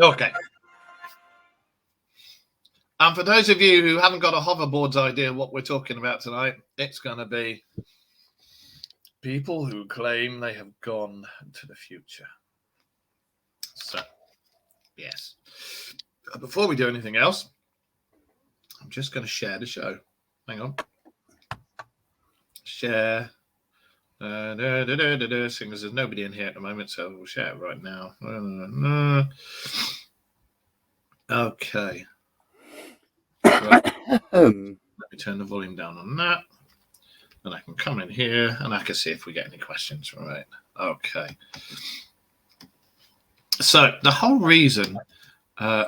Okay. And for those of you who haven't got a hoverboard's idea what we're talking about tonight, it's going to be people who claim they have gone to the future. So, yes. Before we do anything else, I'm just going to share the show. Hang on. Share. Seeing as there's nobody in here at the moment, so we'll share it right now. Okay. Right. Let me turn the volume down on that. And I can come in here and I can see if we get any questions. Right. Okay. So the whole reason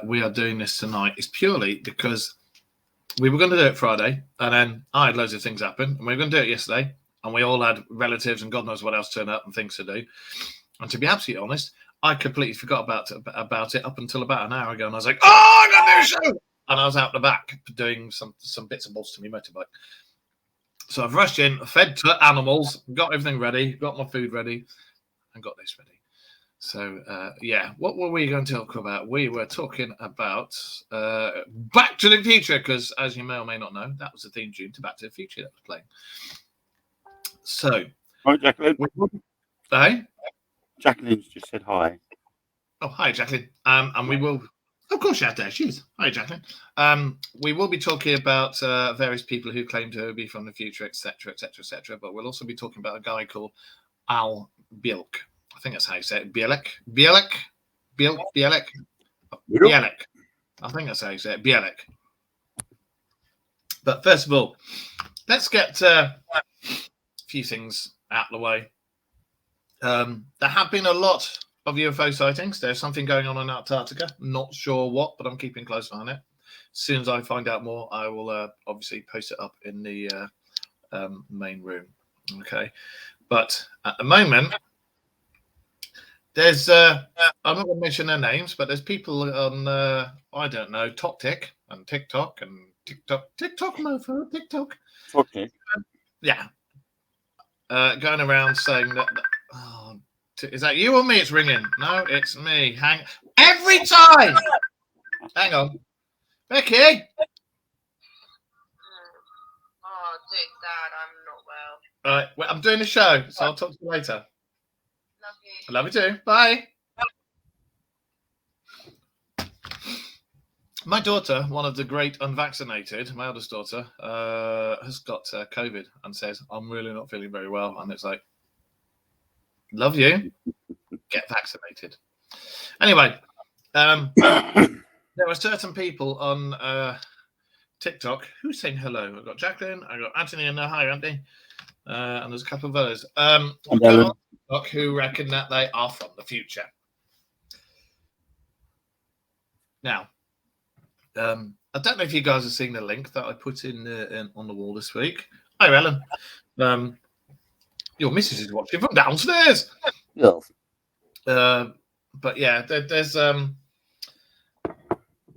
we are doing this tonight is purely because we were going to do it Friday, and then I had loads of things happen, and we were going to do it yesterday, and we all had relatives and God knows what else turn up and things to do. And to be absolutely honest, I completely forgot about it up until about an hour ago, and I was like, "Oh, I'm going to do a show!" And I was out the back doing some bits and bobs to my motorbike. So I've rushed in, fed to animals, got everything ready, got my food ready, and got this ready. So, yeah, what were we going to talk about? We were talking about Back to the Future, because as you may or may not know, that was the theme tune to Back to the Future that was playing. So, hi, Jacqueline. Hey? Jacqueline's just said hi. Oh, hi, Jacqueline. And we will, of course, yeah, there she is. Hi, Jacqueline. We will be talking about various people who claim to be from the future, etc., etc., etc. But we'll also be talking about a guy called Al Bielek. I think that's how you say it. Bielek. I think that's how you say it. Bielek. But first of all, let's get a few things out of the way. There have been a lot of UFO sightings. There's something going on in Antarctica. Not sure what, but I'm keeping close on it. As soon as I find out more, I will obviously post it up in the main room. Okay. But at the moment, there's, I'm not going to mention their names, but there's people on, I don't know, TokTik and TikTok and TikTok mofo, TikTok. Okay. Yeah. Going around saying that, oh, is that you or me? It's ringing. No, it's me. Every time. Hang on. Becky. Oh, Dad, I'm not well. All right. Well, I'm doing a show, so I'll talk to you later. Love you. I love you too. Bye. My daughter, one of the great unvaccinated, my eldest daughter, has got COVID and says, I'm really not feeling very well. And it's like, love you. Get vaccinated. Anyway, there are certain people on TikTok who's saying hello. I've got Jacqueline, I've got Anthony and hi, Anthony. And there's a couple of others. Who reckon that they are from the future. Now, I don't know if you guys have seen the link that I put in on the wall this week. Hi, Ellen. Your missus is watching from downstairs. Yes. But yeah, there's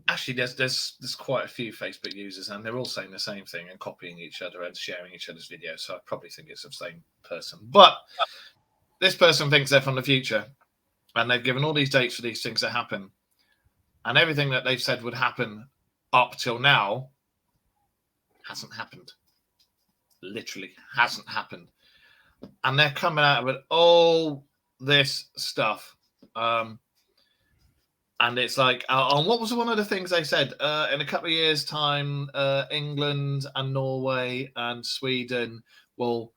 actually there's quite a few Facebook users, and they're all saying the same thing and copying each other and sharing each other's videos. So I probably think it's the same person. But this person thinks they're from the future, and they've given all these dates for these things to happen, and everything that they've said would happen up till now hasn't happened. Literally hasn't happened. And they're coming out with all this stuff. And it's like, what was one of the things they said? In a couple of years' time, England and Norway and Sweden will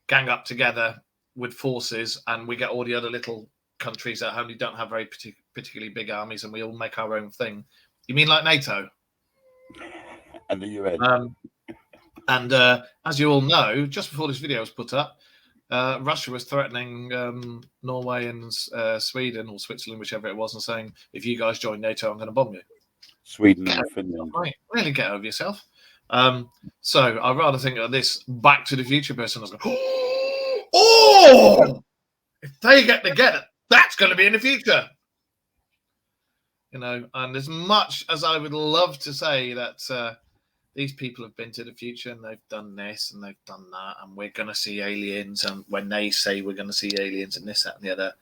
gang up together with forces, and we get all the other little countries that only don't have very particularly big armies, and we all make our own thing. You mean like NATO? And the UN. And as you all know, just before this video was put up, Russia was threatening Norway and Sweden or Switzerland, whichever it was, and saying, if you guys join NATO, I'm going to bomb you. Sweden and Finland. Right. Really get over yourself. So I'd rather think of this Back to the Future person was going, oh, if they get together, that's going to be in the future. You know, and as much as I would love to say that these people have been to the future and they've done this and they've done that, and we're going to see aliens, and when they say we're going to see aliens and this, that, and the other,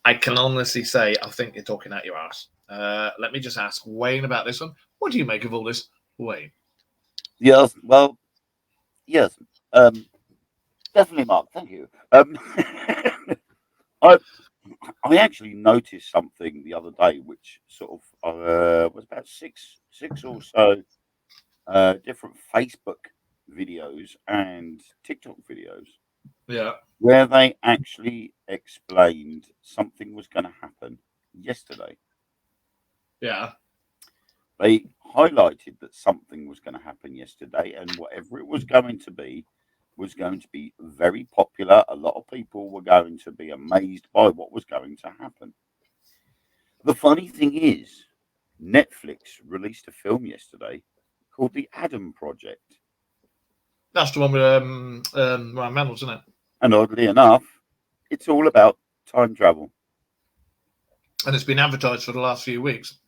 I can honestly say I think you're talking out your ass. Let me just ask Wayne about this one. What do you make of all this, Wayne? Yes, well, yes, definitely, Mark. Thank you. I I actually noticed something the other day, which sort of was about six or so different Facebook videos and TikTok videos Yeah. where they actually explained something was going to happen yesterday. Yeah. They highlighted that something was going to happen yesterday, and whatever it was going to be very popular. A lot of people were going to be amazed by what was going to happen. The funny thing is, Netflix released a film yesterday called The Adam Project. That's the one with Ryan Reynolds, isn't it? And oddly enough, it's all about time travel. And it's been advertised for the last few weeks.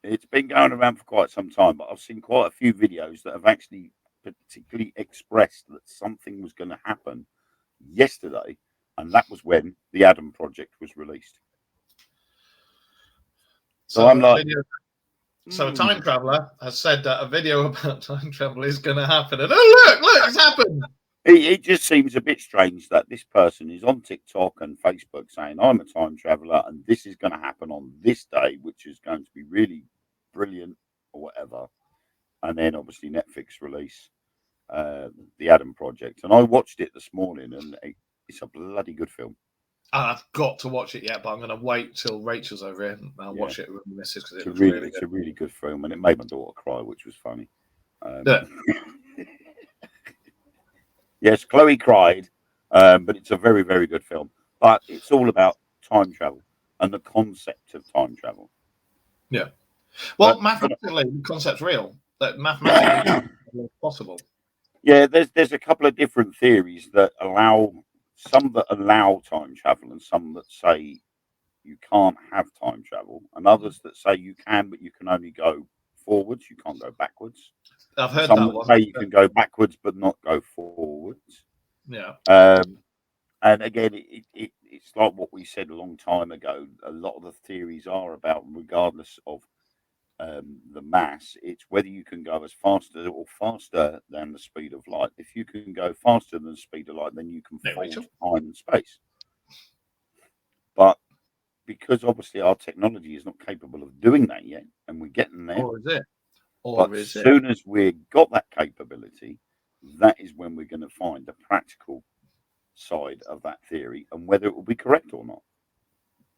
It's been going around for quite some time, but I've seen quite a few videos that have actually particularly expressed that something was going to happen yesterday, and that was when The Adam Project was released. So I'm like, so a time traveler has said that a video about time travel is going to happen, and oh look, it's happened. It just seems a bit strange that this person is on TikTok and Facebook saying, I'm a time traveler and this is going to happen on this day, which is going to be really brilliant or whatever. And then obviously Netflix release The Adam Project. And I watched it this morning and it's a bloody good film. I've got to watch it yet, but I'm going to wait till Rachel's over here and I'll watch it with the missus because it's a really good film, and it made my daughter cry, which was funny. Yes, Chloe cried, but it's a very, very good film. But it's all about time travel and the concept of time travel. Yeah. Well, mathematically, the concept's real. That mathematically it's possible. Yeah, there's a couple of different theories that allow time travel, and some that say you can't have time travel, and others that say you can, but you can only go forwards, you can't go backwards. I've heard some that one. Say you can go backwards but not go forwards. Yeah. And again, it's like what we said a long time ago. A lot of the theories are about, regardless of the mass, it's whether you can go as faster or faster than the speed of light. If you can go faster than the speed of light, then you can forge time and space. But because obviously our technology is not capable of doing that yet, and we're getting there. Or is it? But as soon as we've got that capability, that is when we're going to find the practical side of that theory and whether it will be correct or not.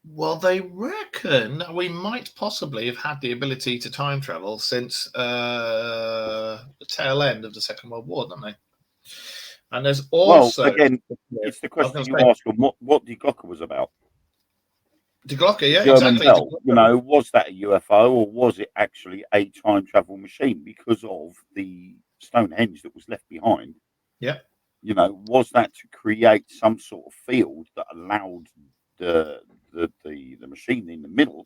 Well, they reckon we might possibly have had the ability to time travel since the tail end of the Second World War, don't they? And there's also... Well, again, it's the question you ask them, what Die Glocke was about. Die Glocke, yeah, German exactly. bell, was that a UFO or was it actually a time travel machine because of the Stonehenge that was left behind? Yeah. Was that to create some sort of field that allowed the machine in the middle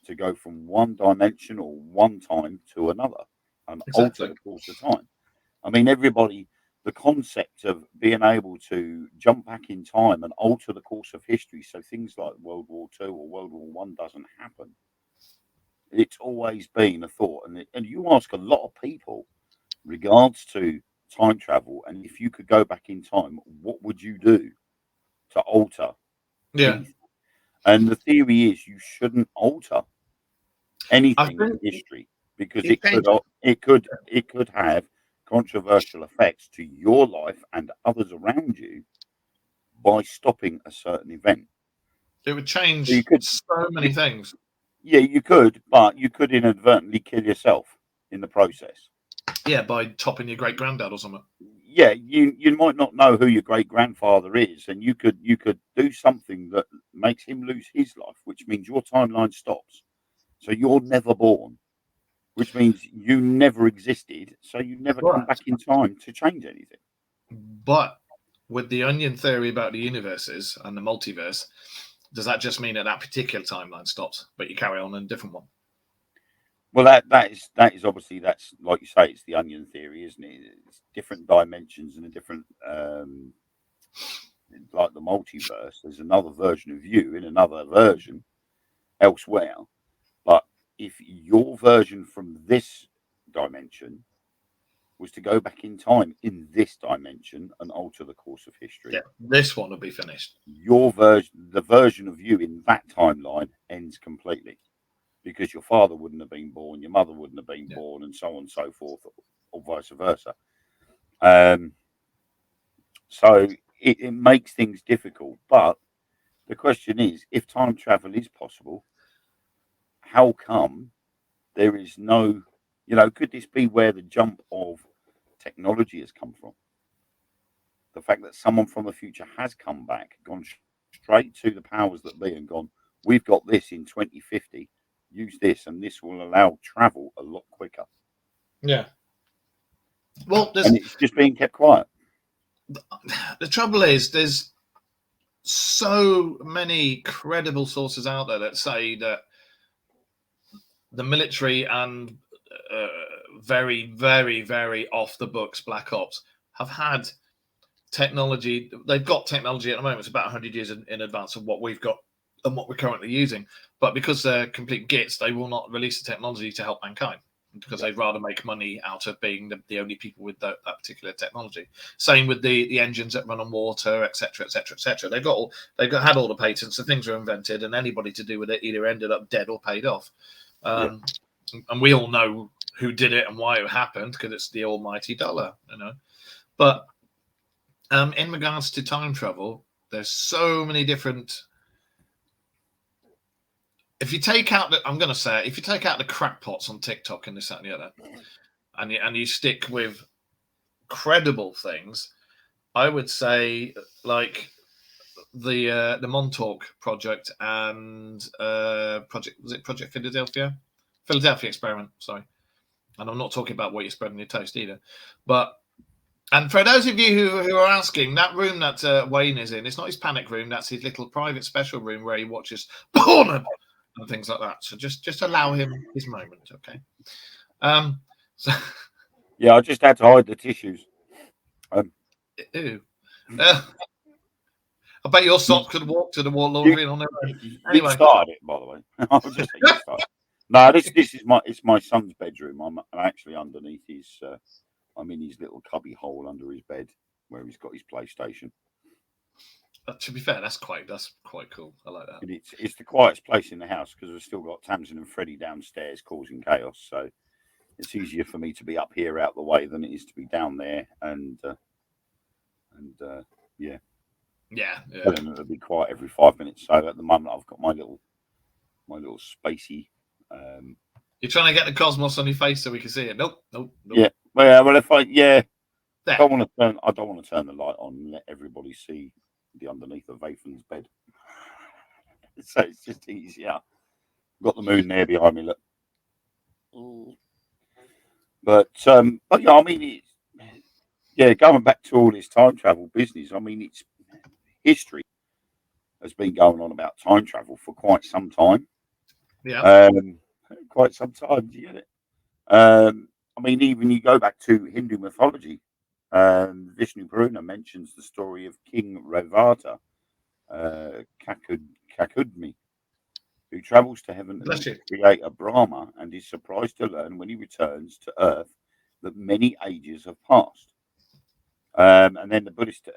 to go from one dimension or one time to another and alter the course of time? I mean, the concept of being able to jump back in time and alter the course of history so things like World War II or World War I doesn't happen. It's always been a thought. And you ask a lot of people regards to time travel, and if you could go back in time, what would you do to alter anything? And the theory is you shouldn't alter anything in history because it could have controversial effects to your life and others around you by stopping a certain event. It would change so many things. Yeah, you could, but you could inadvertently kill yourself in the process. Yeah, by topping your great granddad or something. Yeah, you might not know who your great grandfather is, and you could do something that makes him lose his life, which means your timeline stops. So you're never born, which means you never existed, so you never come back in time to change anything. But with the onion theory about the universes and the multiverse, does that just mean that particular timeline stops, but you carry on in a different one? Well, that is obviously, that's like you say, it's the onion theory, isn't it? It's different dimensions and a different, like the multiverse. There's another version of you in another version elsewhere. if your version from this dimension was to go back in time in this dimension and alter the course of history, Yeah, this one will be finished. your version, the version of you in that timeline, ends completely, because your father wouldn't have been born, your mother wouldn't have been born, and so on and so forth, or vice versa. So it makes things difficult. But the question is, if time travel is possible, how come there is no, could this be where the jump of technology has come from? The fact that someone from the future has come back, gone straight to the powers that be and gone, we've got this in 2050, use this, and this will allow travel a lot quicker. Yeah. Well, And it's just being kept quiet. The trouble is, there's so many credible sources out there that say that the military and very, very, very off the books Black Ops have had technology. They've got technology at the moment. It's about 100 years in advance of what we've got and what we're currently using. But because they're complete gits, they will not release the technology to help mankind, because they'd rather make money out of being the only people with that particular technology. Same with the engines that run on water, etc., etc., etc. They've had all the patents. The things were invented, and anybody to do with it either ended up dead or paid off. And we all know who did it and why it happened, because it's the almighty dollar, But in regards to time travel, there's so many different. If you take out if you take out the crackpots on TikTok and this, that, and the other, and you stick with credible things, I would say like the Montauk project and Project Philadelphia experiment. Sorry, and I'm not talking about what you're spreading your toast either, but. And for those of you who are asking, that room that Wayne is in, it's not his panic room. That's his little private special room where he watches porn and things like that. So just allow him his moment, okay? Yeah, I just had to hide the tissues. Ew. I bet your socks could walk to the laundry on their own. Anyway, you started it, by the way. I'll just say you started. No, this is my son's bedroom. I'm actually underneath his. I'm in his little cubby hole under his bed where he's got his PlayStation. To be fair, that's quite cool. I like that. And it's the quietest place in the house because we've still got Tamsin and Freddie downstairs causing chaos. So it's easier for me to be up here out the way than it is to be down there. And yeah. It'll be quiet every 5 minutes. So at the moment, I've got my little spacey. You're trying to get the cosmos on your face so we can see it. Nope. Yeah. Well, if I don't want to turn the light on and let everybody see the underneath of Vathan's bed. So it's just easier. Got the moon there behind me. Look. But yeah, I mean, going back to all this time travel business. I mean, it's history has been going on about time travel for quite some time. Yeah. Quite some time. Do you get it? I mean, even you go back to Hindu mythology, Vishnu Purana mentions the story of King Revata, Kakudmi, who travels to heaven to create a Brahma and is surprised to learn when he returns to Earth that many ages have passed. And then the Buddhist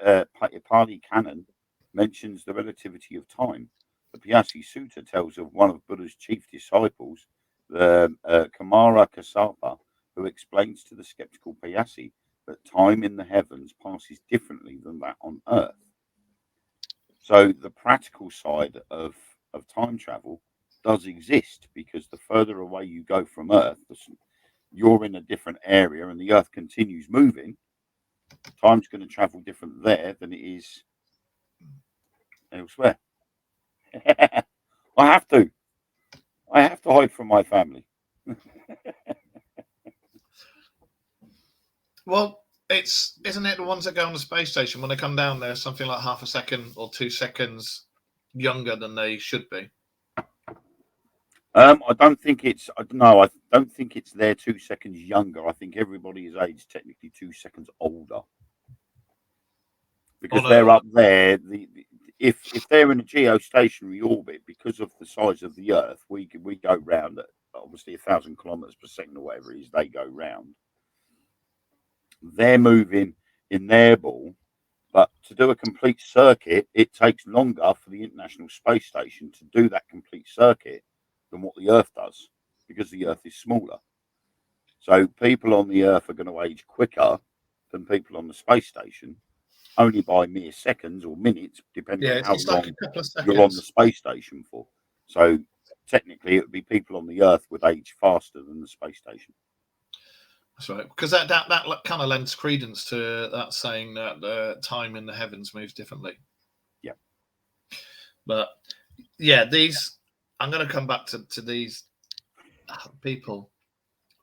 Pali Canon mentions the relativity of time. The Piyasi Sutta tells of one of Buddha's chief disciples, the Kumara Kassapa, who explains to the skeptical Piyasi that time in the heavens passes differently than that on Earth. So the practical side of time travel does exist, because the further away you go from Earth, you're in a different area and the Earth continues moving. Time's going to travel different there than it is elsewhere. I have to hide from my family. Well, isn't it the ones that go on the space station, when they come down there, something like half a second or 2 seconds younger than they should be? I don't think it's they're 2 seconds younger. I think everybody is aged technically 2 seconds older, because they're up there. If they're in a geostationary orbit, because of the size of the Earth, we go round at obviously 1,000 kilometers per second or whatever it is they go round. They're moving in their ball, but to do a complete circuit, it takes longer for the International Space Station to do that complete circuit than what the Earth does, because the Earth is smaller. So people on the Earth are going to age quicker than people on the space station, only by mere seconds or minutes, depending on how it's long like a couple of you're on the seconds. space station for. So technically, it would be people on the Earth would age faster than the space station. That's right, because that kind of lends credence to that saying that time in the heavens moves differently. Yeah. But yeah, I'm going to come back to these people.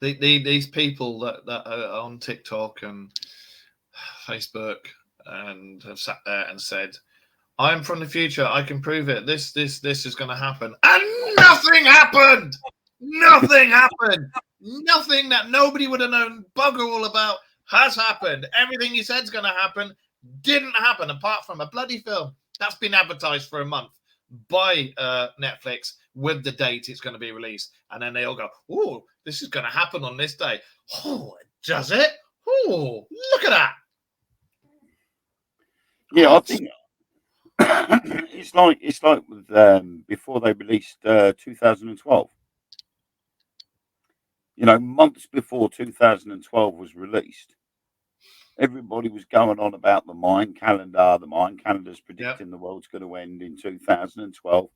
These people that are on TikTok and Facebook and have sat there and said, "I'm from the future. I can prove it. This is going to happen," and nothing happened. Nothing happened. Nothing that nobody would have known bugger all about has happened. Everything he said's going to happen didn't happen, apart from a bloody film that's been advertised for a month by Netflix with the date it's going to be released. And then they all go, "Oh, this is going to happen on this day." Oh, does it? Oh, look at that. Yeah, I think it's like with before they released 2012. You know, months before 2012 was released, everybody was going on about the Mayan calendar. The Mayan calendar's predicting the world's going to end in 2012.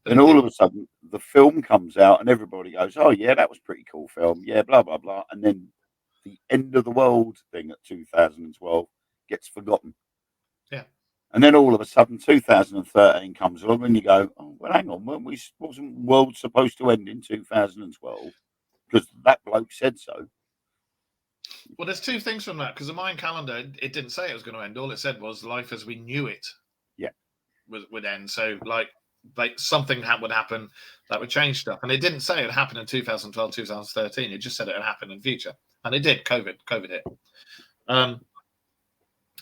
Then all of a sudden, the film comes out and everybody goes, "Oh, yeah, that was a pretty cool film. Yeah, blah, blah, blah." And then the end of the world thing at 2012 gets forgotten. Yeah. And then all of a sudden, 2013 comes along and you go, "Oh, well, hang on. Wasn't the world supposed to end in 2012? Because that bloke said so." Well, there's two things from that, because the Mayan calendar, it didn't say it was going to end. All it said was life as we knew it would end. So, like something would happen that would change stuff. And it didn't say it happened in 2012, 2013. It just said it would happen in the future. And it did. COVID hit.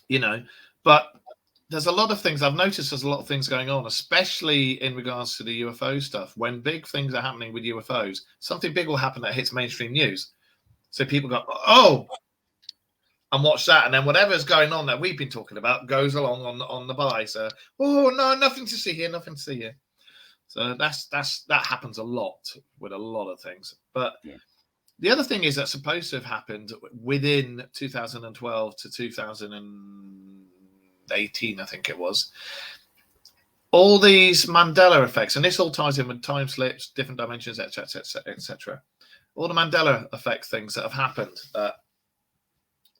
You know, but there's a lot of things I've noticed. There's a lot of things going on, especially in regards to the UFO stuff. When big things are happening with UFOs, something big will happen that hits mainstream news. So people go, "Oh," and watch that, and then whatever's going on that we've been talking about goes along on the by. So, "Oh no, nothing to see here, nothing to see here." So that happens a lot with a lot of things. But the other thing is that's supposed to have happened within 2012 to 2018, I think it was. All these Mandela effects, and this all ties in with time slips, different dimensions, etc., etc. All the Mandela effect things that have happened,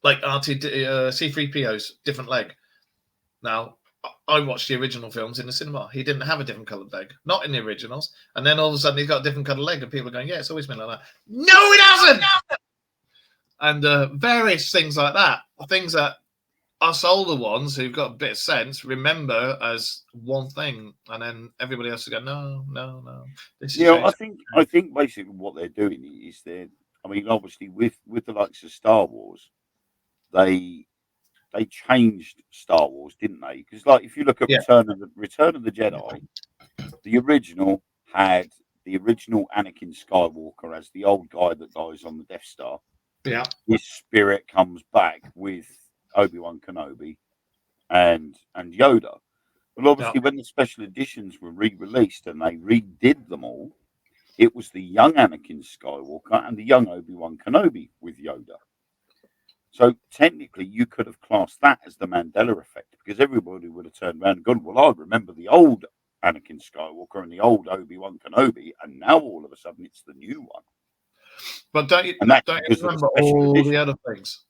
like C3PO's different leg. Now, I watched the original films in the cinema. He didn't have a different coloured leg, not in the originals. And then all of a sudden, he's got a different coloured leg, and people are going, "Yeah, it's always been like that." No, it hasn't. And various things like that, things that us older ones who've got a bit of sense remember as one thing, and then everybody else will go, "No. This is I think basically what they're doing is obviously with the likes of Star Wars, they changed Star Wars, didn't they? Because like if you look at Return of the Jedi, the original had the original Anakin Skywalker as the old guy that dies on the Death Star. Yeah, his spirit comes back with Obi-Wan Kenobi and Yoda. But obviously, when the special editions were re-released and they redid them all, it was the young Anakin Skywalker and the young Obi-Wan Kenobi with Yoda. So technically, you could have classed that as the Mandela effect, because everybody would have turned around and gone, "Well, I remember the old Anakin Skywalker and the old Obi-Wan Kenobi, and now all of a sudden it's the new one." But don't you remember all the other things?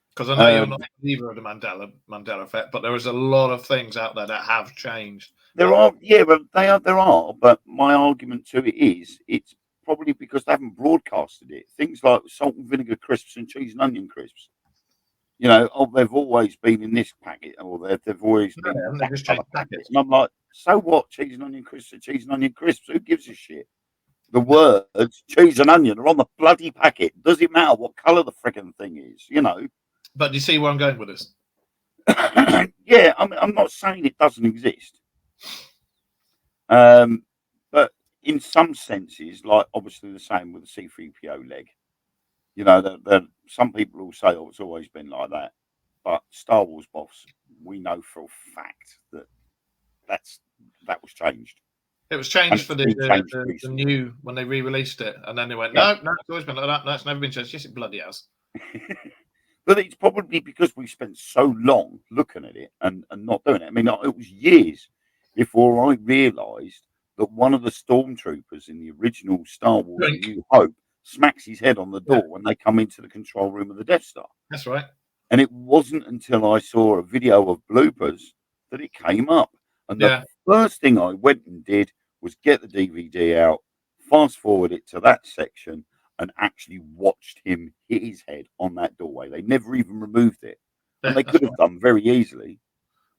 Because I know you're not a believer of the Mandela effect, but there is a lot of things out there that have changed. There are. But my argument to it is, it's probably because they haven't broadcasted it. Things like salt and vinegar crisps and cheese and onion crisps. You know, they've always been in this packet, or they've always been in that colour packet. And I'm like, so what? Cheese and onion crisps are cheese and onion crisps. Who gives a shit? The words cheese and onion are on the bloody packet. Does it matter what colour the freaking thing is? You know. But do you see where I'm going with this? Yeah, I'm not saying it doesn't exist. But in some senses, like obviously the same with the C-3PO leg. You know, that some people will say, "Oh, it's always been like that," but Star Wars boss, we know for a fact that that was changed. It was And changed it's for been changed the recently. new when they re-released it, and then they went, Yeah. no, it's always been like that. No, it's never been changed. Yes, it bloody has. But it's probably because we spent so long looking at it and not doing it. I mean, it was years before I realised that one of the stormtroopers in the original Star Wars A Drink. New Hope smacks his head on the door Yeah. when they come into the control room of the Death Star. That's right. And it wasn't until I saw a video of bloopers that it came up. And Yeah. the first thing I went and did was get the DVD out, fast forward it to that section, and actually watched him hit his head on that doorway. They never even removed it. And they That's could have done very easily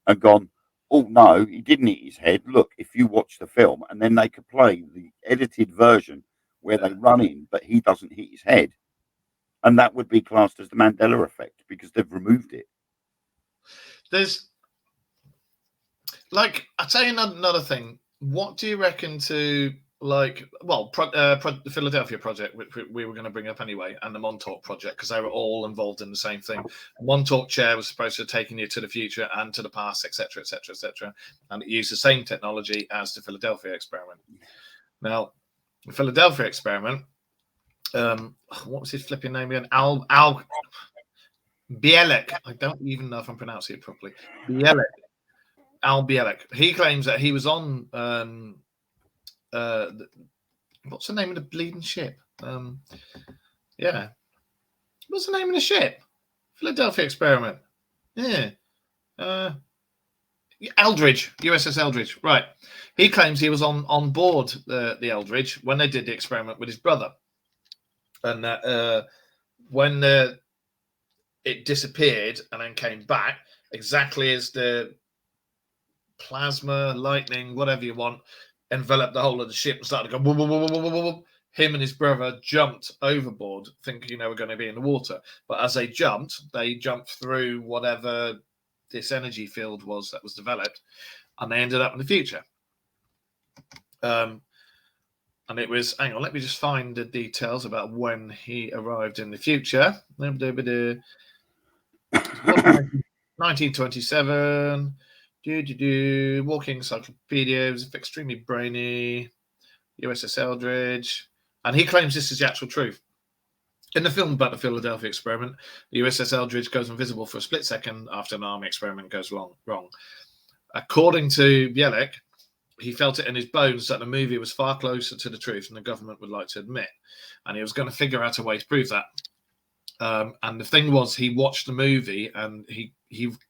and gone, "Oh, no, he didn't hit his head. Look, if you watch the film," and then they could play the edited version where they run in, but he doesn't hit his head. And that would be classed as the Mandela effect because they've removed it. There's like, I'll tell you another thing. What do you reckon to like? Well, the Philadelphia project, which we were going to bring up anyway, and the Montauk project, because they were all involved in the same thing. Montauk chair was supposed to have taken you to the future and to the past, etc., etc., etc., and it used the same technology as the Philadelphia experiment. Now, the Philadelphia experiment. What was his flipping name again? Al Bielek. I don't even know if I'm pronouncing it properly. Bielek. Al Bielek. He claims that he was on what's the name of the bleeding ship? Yeah. What's the name of the ship? Philadelphia experiment. Yeah. Eldridge, USS Eldridge. Right. He claims he was on board the Eldridge when they did the experiment with his brother. And that when it disappeared and then came back, exactly as the plasma, lightning, whatever you want, enveloped the whole of the ship and started to go, whoop, whoop, whoop, whoop, whoop, whoop. Him and his brother jumped overboard, thinking they were going to be in the water. But as they jumped through whatever this energy field was that was developed, and they ended up in the future. And it was, hang on, let me just find the details about when he arrived in the future. 1927. Walking encyclopedia. Was extremely brainy. USS Eldridge. And he claims this is the actual truth. In the film about the Philadelphia experiment, the USS Eldridge goes invisible for a split second after an army experiment goes wrong. According to Bielek, he felt it in his bones that the movie was far closer to the truth than the government would like to admit. And he was going to figure out a way to prove that. And the thing was, he watched the movie and he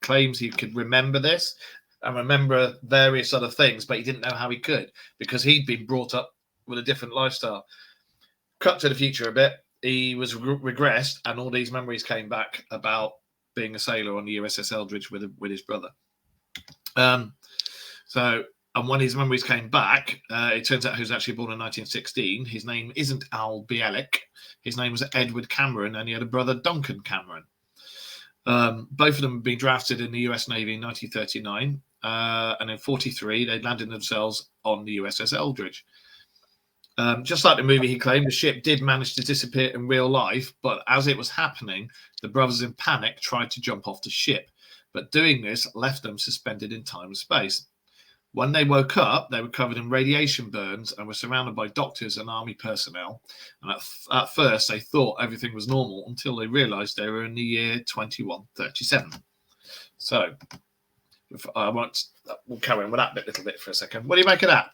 claims he could remember this and remember various other things, but he didn't know how he could because he'd been brought up with a different lifestyle. Cut to the future a bit. He was regressed and all these memories came back about being a sailor on the USS Eldridge with his brother. And when his memories came back, it turns out he was actually born in 1916. His name isn't Al Bielek. His name was Edward Cameron, and he had a brother, Duncan Cameron. Both of them had been drafted in the US Navy in 1939. And in 1943, they landed themselves on the USS Eldridge. Just like the movie, he claimed the ship did manage to disappear in real life, but as it was happening, the brothers in panic tried to jump off the ship. But doing this left them suspended in time and space. When they woke up, they were covered in radiation burns and were surrounded by doctors and army personnel. And at first, they thought everything was normal until they realized they were in the year 2137. So, we'll carry on with that little bit for a second. What do you make of that?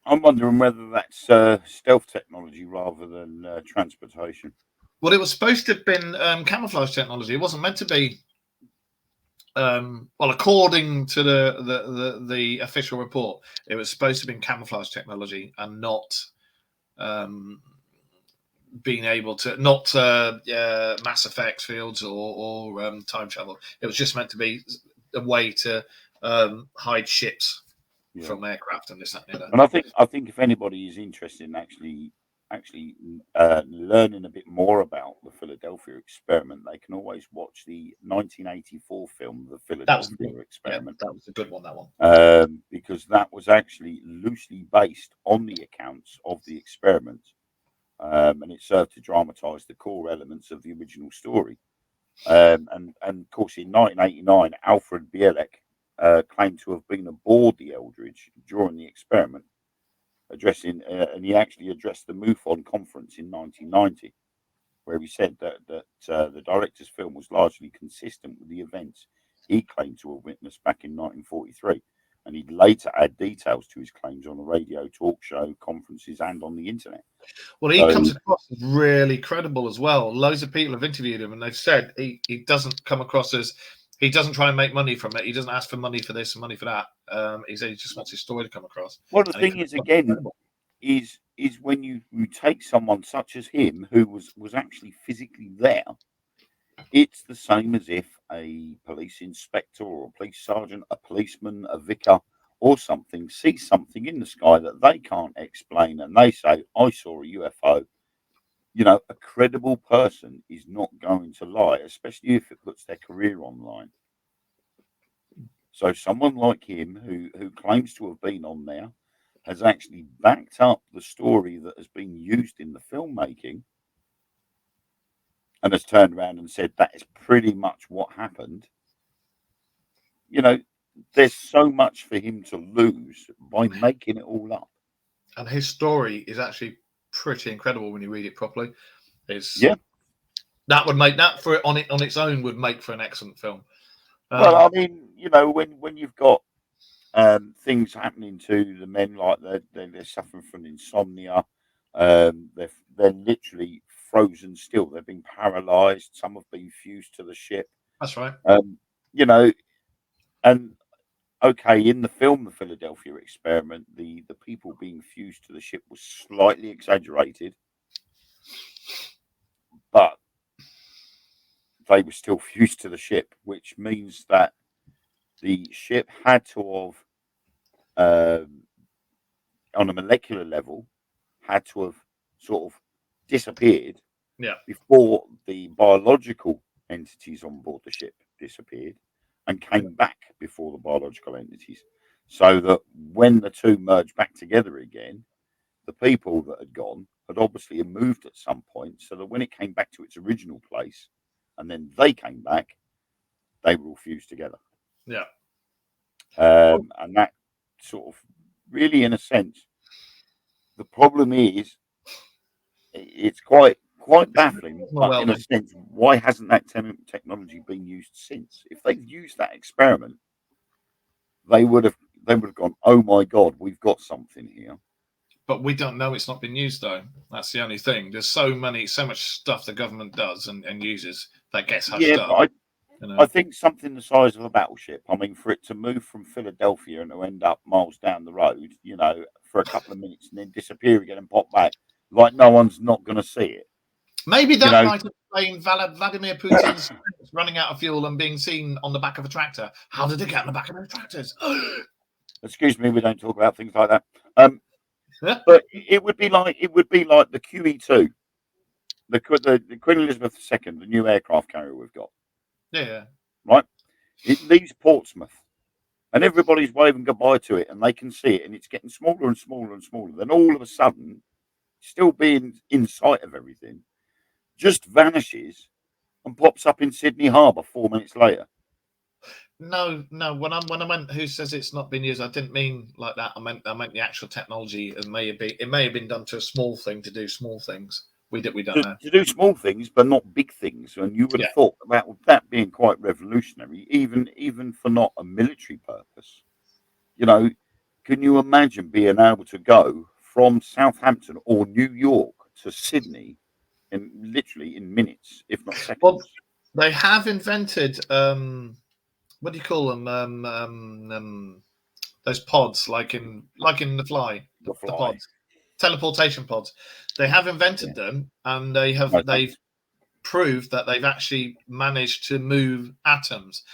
I'm wondering whether that's stealth technology rather than transportation. Well, it was supposed to have been camouflage technology. It wasn't meant to be. Well, according to the official report, it was supposed to have been camouflage technology and not being able to Mass Effect fields or time travel. It was just meant to be a way to hide ships from aircraft and this, that, and the other. And I think if anybody is interested in actually actually learning a bit more about the Philadelphia experiment, they can always watch the 1984 film, The Philadelphia Experiment. That was a good one. That one. Because that was actually loosely based on the accounts of the experiment, and it served to dramatise the core elements of the original story. And of course, in 1989, Alfred Bielek claimed to have been aboard the Eldridge during the experiment, and he actually addressed the MUFON conference in 1990, where he said that the director's film was largely consistent with the events he claimed to have witnessed back in 1943, and he'd later add details to his claims on a radio talk show, conferences, and on the internet. Well, he comes across as really credible as well. Loads of people have interviewed him, and they've said he doesn't come across as, he doesn't try and make money from it. He doesn't ask for money for this and money for that. He said he just wants his story to come across. Well, the thing is, again, is when you take someone such as him, who was actually physically there, it's the same as if a police inspector or a police sergeant, a policeman, a vicar, or something sees something in the sky that they can't explain, and they say, "I saw a UFO." You know, a credible person is not going to lie, especially if it puts their career online. So someone like him, who claims to have been on there, has actually backed up the story that has been used in the filmmaking, and has turned around and said that is pretty much what happened. You know, there's so much for him to lose by making it all up. And his story is actually pretty incredible when you read it properly. That would make that for on its own would make for an excellent film. Well, I mean, you know, when you've got things happening to the men, like they're suffering from insomnia, they're literally frozen still. They've been paralysed. Some have been fused to the ship. That's right. You know, and okay, in the film, The Philadelphia Experiment, the people being fused to the ship was slightly exaggerated, but they were still fused to the ship, which means that the ship had to have, on a molecular level, had to have sort of disappeared before the biological entities on board the ship disappeared and came back before the biological entities, so that when the two merged back together again, the people that had gone had obviously moved at some point, so that when it came back to its original place and then they came back, they were all fused together. Yeah. And that sort of really, in a sense, the problem is it's quite baffling, but in a sense, why hasn't that technology been used since? If they've used that experiment, they would have gone, "Oh my God, we've got something here." But we don't know it's not been used, though. That's the only thing. There's so much stuff the government does and uses that gets hushed up. I think something the size of a battleship. I mean, for it to move from Philadelphia and to end up miles down the road, you know, for a couple of minutes and then disappear again and pop back, like no one's not going to see it. Maybe that might explain Vladimir Putin's running out of fuel and being seen on the back of a tractor. How did it get on the back of those tractors? Excuse me, we don't talk about things like that. But it would be like the QE2, the Queen Elizabeth II, the new aircraft carrier we've got. Yeah. Right? It leaves Portsmouth and everybody's waving goodbye to it and they can see it and it's getting smaller and smaller and smaller. Then all of a sudden, still being in sight of everything, just vanishes and pops up in Sydney Harbour 4 minutes later. No. When I meant who says it's not been used, I didn't mean like that. I meant the actual technology. It may have been done to a small thing to do small things. We don't know. To do small things, but not big things. And you would have thought about that being quite revolutionary, even for not a military purpose. You know, can you imagine being able to go from Southampton or New York to Sydney literally in minutes, if not seconds? Well, they have invented what do you call them? Those pods, like in the Fly. The pods. Teleportation pods. They have invented them, and they've proved that they've actually managed to move atoms.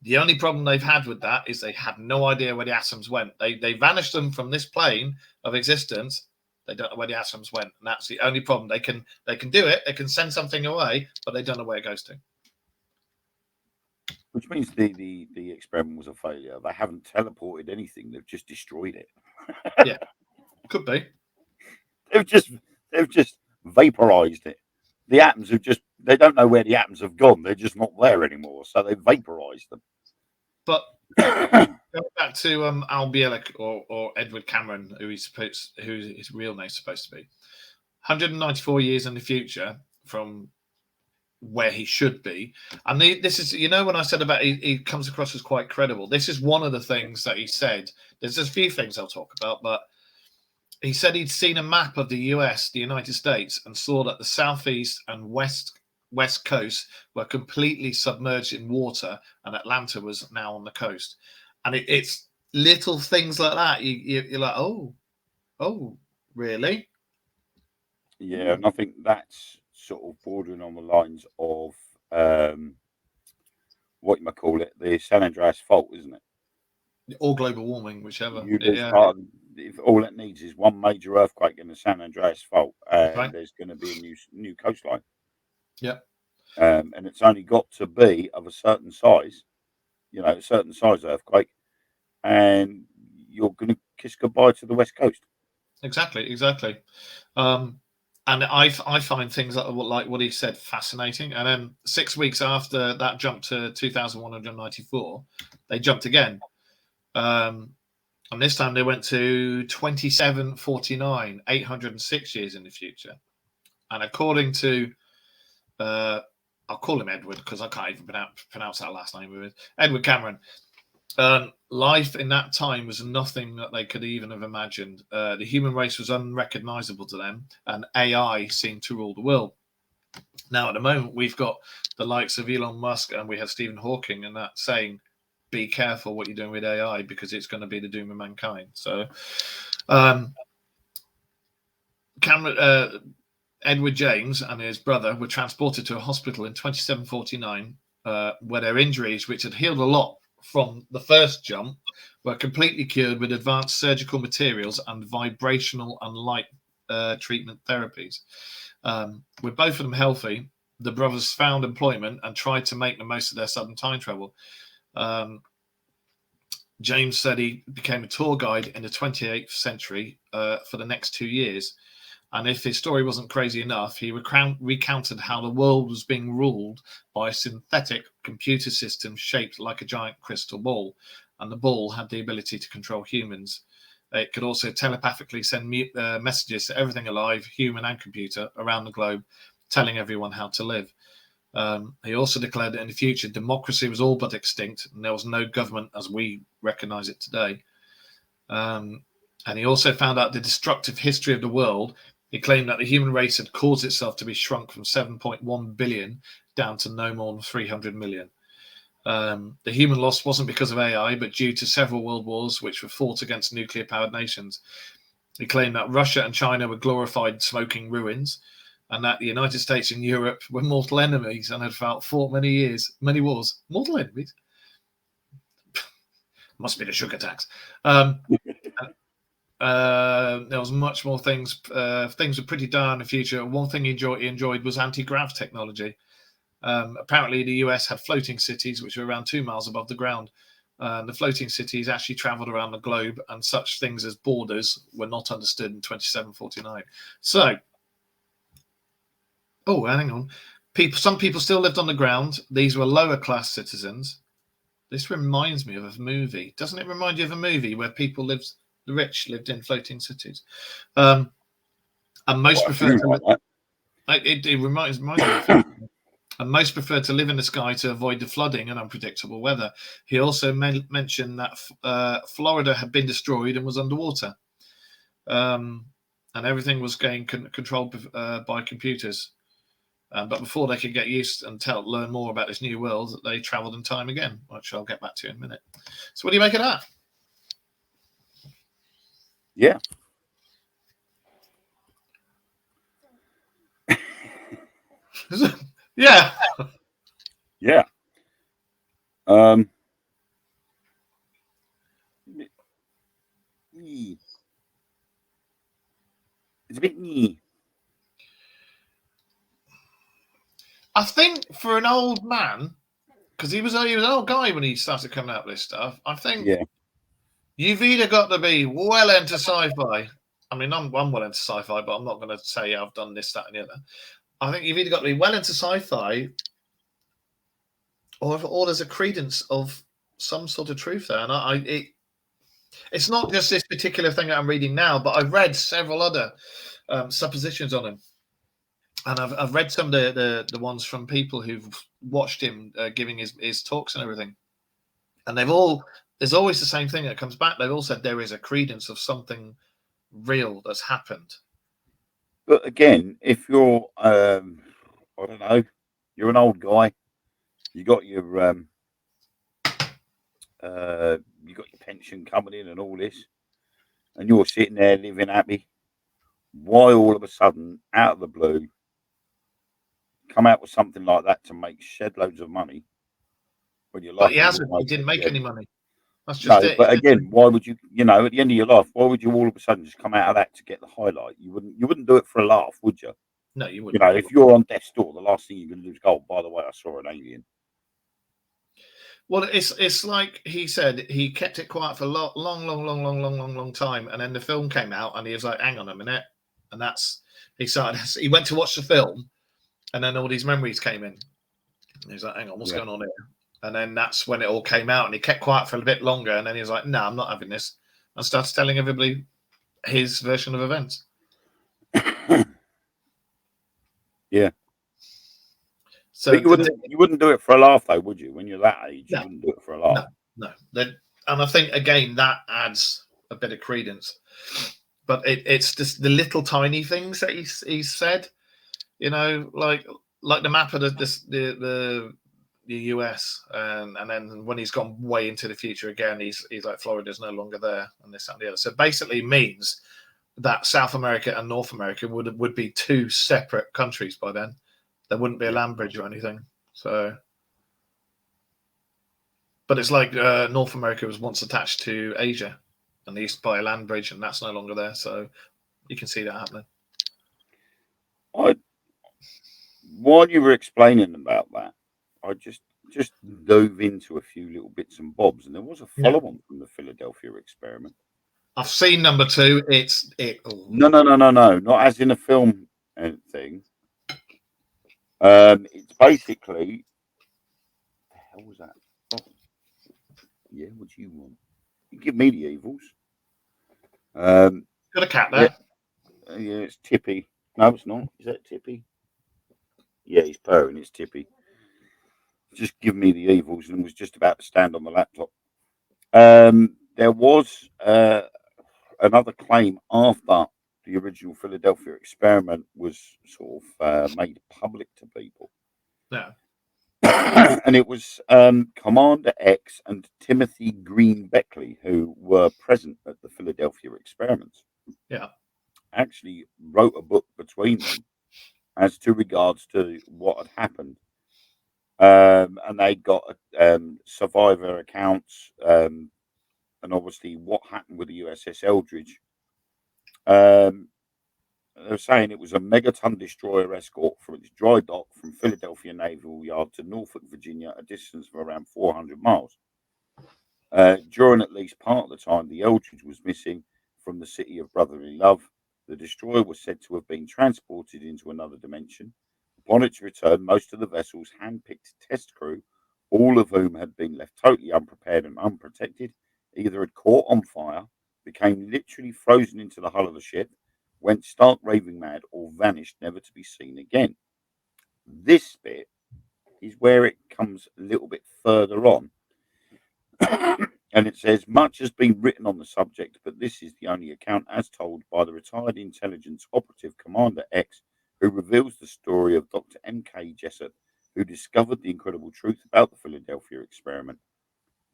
The only problem they've had with that is they had no idea where the atoms went. They vanished them from this plane of existence. They don't know where the atoms went, and that's the only problem. They can do it. They can send something away, but they don't know where it goes to. Which means the experiment was a failure. They haven't teleported anything. They've just destroyed it. Yeah, could be. They've just vaporized it. The atoms have just, they don't know where the atoms have gone. They're just not there anymore. So they've vaporized them. But going back to Al Bielek or Edward Cameron, who his real name's supposed to be, 194 years in the future from where he should be. And this is, when I said about he comes across as quite credible, this is one of the things that he said. There's a few things I'll talk about, but he said he'd seen a map of the US, the United States, and saw that the southeast and west coast were completely submerged in water, and Atlanta was now on the coast. And it's little things like that. You're like, oh, really? Yeah, and I think that's sort of bordering on the lines of what you might call it, the San Andreas fault, isn't it? Or global warming, whichever. If all it needs is one major earthquake in the San Andreas fault, and Right. there's going to be a new coastline. Yeah. And it's only got to be of a certain size, a certain size earthquake, and you're going to kiss goodbye to the West Coast. Exactly. And I find things like what he said fascinating. And then 6 weeks after that jump to 2,194, they jumped again. And this time they went to 2749, 806 years in the future. And according to, I'll call him Edward because I can't even pronounce that last name of it, Edward Cameron. Life in that time was nothing that they could even have imagined. The human race was unrecognizable to them, and AI seemed to rule the world. Now, at the moment, we've got the likes of Elon Musk, and we have Stephen Hawking, and that saying, be careful what you're doing with AI because it's going to be the doom of mankind. So, Edward James and his brother were transported to a hospital in 2749, where their injuries, which had healed a lot from the first jump, were completely cured with advanced surgical materials and vibrational and light treatment therapies. With both of them healthy, the brothers found employment and tried to make the most of their sudden time travel. James said he became a tour guide in the 28th century for the next 2 years. And if his story wasn't crazy enough, he recounted how the world was being ruled by a synthetic computer system shaped like a giant crystal ball. And the ball had the ability to control humans. It could also telepathically send messages to everything alive, human and computer, around the globe, telling everyone how to live. He also declared that in the future, democracy was all but extinct, and there was no government as we recognize it today. And he also found out the destructive history of the world. He claimed that the human race had caused itself to be shrunk from 7.1 billion down to no more than 300 million. The human loss wasn't because of AI, but due to several world wars which were fought against nuclear-powered nations. He claimed that Russia and China were glorified smoking ruins, and that the United States and Europe were mortal enemies and had fought many wars. Mortal enemies? Must be the sugar tax. There was much more things. Things were pretty dire in the future. One thing he enjoyed was anti-grav technology. Apparently, the US had floating cities which were around 2 miles above the ground. The floating cities actually traveled around the globe, and such things as borders were not understood in 2749. So, hang on. Some people still lived on the ground. These were lower class citizens. This reminds me of a movie. Doesn't it remind you of a movie where people lived? The rich lived in floating cities, and most preferred to. It reminds me of it. And most preferred to live in the sky to avoid the flooding and unpredictable weather. He also mentioned that Florida had been destroyed and was underwater, and everything was getting controlled by computers. But before they could get used and learn more about this new world, they travelled in time again, which I'll get back to in a minute. So, what do you make of that? Yeah. Yeah. Yeah. It's a bit new. I think for an old man, because he was an old guy when he started coming out with this stuff. I think Yeah. you've either got to be well into sci-fi. I mean, I'm well into sci-fi, but I'm not going to say I've done this, that, and the other. I think you've either got to be well into sci-fi, or there's a credence of some sort of truth there. And it's not just this particular thing that I'm reading now, but I've read several other suppositions on him. And I've read some of the ones from people who've watched him giving his talks and everything. And there's always the same thing that comes back. They've all said there is a credence of something real that's happened. But again, if you're, I don't know, you're an old guy, you got your pension coming in and all this, and you're sitting there living happy. Why all of a sudden, out of the blue, come out with something like that to make shed loads of money when your life? But he hasn't. He didn't make any money. That's just No, it. but again, why would you? You know, at the end of your life, why would you all of a sudden just come out of that to get the highlight? You wouldn't do it for a laugh, would you? No, you You wouldn't. know, if you're on death's door, the last thing you're going to do is go, oh, by the way, I saw an alien. Well, it's like he said, he kept it quiet for a long time, and then the film came out, and he was like, "Hang on a minute," and he went to watch the film, and then all these memories came in. And he was like, "Hang on, what's going on here?" And then that's when it all came out, and he kept quiet for a bit longer, and then he was like, "No, I'm not having this," and started telling everybody his version of events. Yeah. So but you wouldn't do it for a laugh, though, would you? When you're that age, no, you wouldn't do it for a laugh. No. And I think again that adds a bit of credence. But it's just the little tiny things that he's said, you know, like the map of the US, and then when he's gone way into the future again, he's like Florida's no longer there, and this and the other. So basically means that South America and North America would be two separate countries by then. There wouldn't be a land bridge or anything. So, but it's like North America was once attached to Asia, and they used to buy a land bridge, and that's no longer there. So you can see that happening. While you were explaining about that, I just dove into a few little bits and bobs, and there was a follow-on from the Philadelphia experiment. I've seen number 2. No, not as in a film thing. It's basically, what the hell was that? Oh, yeah, what do you want? You give me the evils. Got a cat there. Yeah, it's Tippy. No, it's not. Is that Tippy? Yeah, he's purring. It's Tippy. Just give me the evils, and was just about to stand on the laptop. There was another claim after the original Philadelphia experiment was sort of made public to people. Yeah. And it was Commander X and Timothy Green Beckley who were present at the Philadelphia experiments. Yeah. Actually wrote a book between them as to regards to what had happened. And they got survivor accounts and obviously what happened with the USS Eldridge. They were saying it was a megaton destroyer escort from its dry dock from Philadelphia Naval Yard to Norfolk, Virginia, a distance of around 400 miles. During at least part of the time, the Eldridge was missing from the city of brotherly love. The destroyer was said to have been transported into another dimension. Upon its return, most of the vessel's hand-picked test crew, all of whom had been left totally unprepared and unprotected, either had caught on fire, became literally frozen into the hull of the ship, went stark raving mad, or vanished, never to be seen again. This bit is where it comes a little bit further on. And it says, much has been written on the subject, but this is the only account as told by the retired intelligence operative Commander X, who reveals the story of Dr. M.K. Jessup, who discovered the incredible truth about the Philadelphia experiment.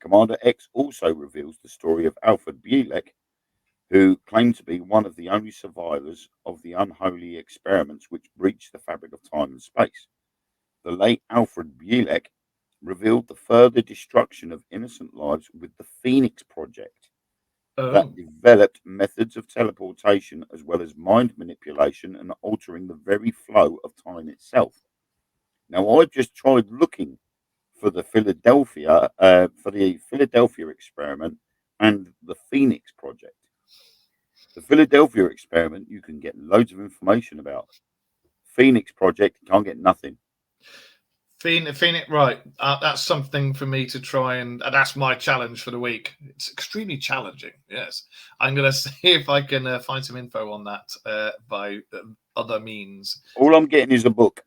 Commander X also reveals the story of Alfred Bielek, who claimed to be one of the only survivors of the unholy experiments which breached the fabric of time and space. The late Alfred Bielek revealed the further destruction of innocent lives with the Phoenix Project, that developed methods of teleportation as well as mind manipulation and altering the very flow of time itself. Now, I've just tried looking for the Philadelphia experiment and the Phoenix Project. The Philadelphia experiment, you can get loads of information about. Phoenix Project, you can't get nothing. Phoenix, right? That's something for me to try, and that's my challenge for the week. It's extremely challenging. Yes, I'm going to see if I can find some info on that by other means. All I'm getting is a book.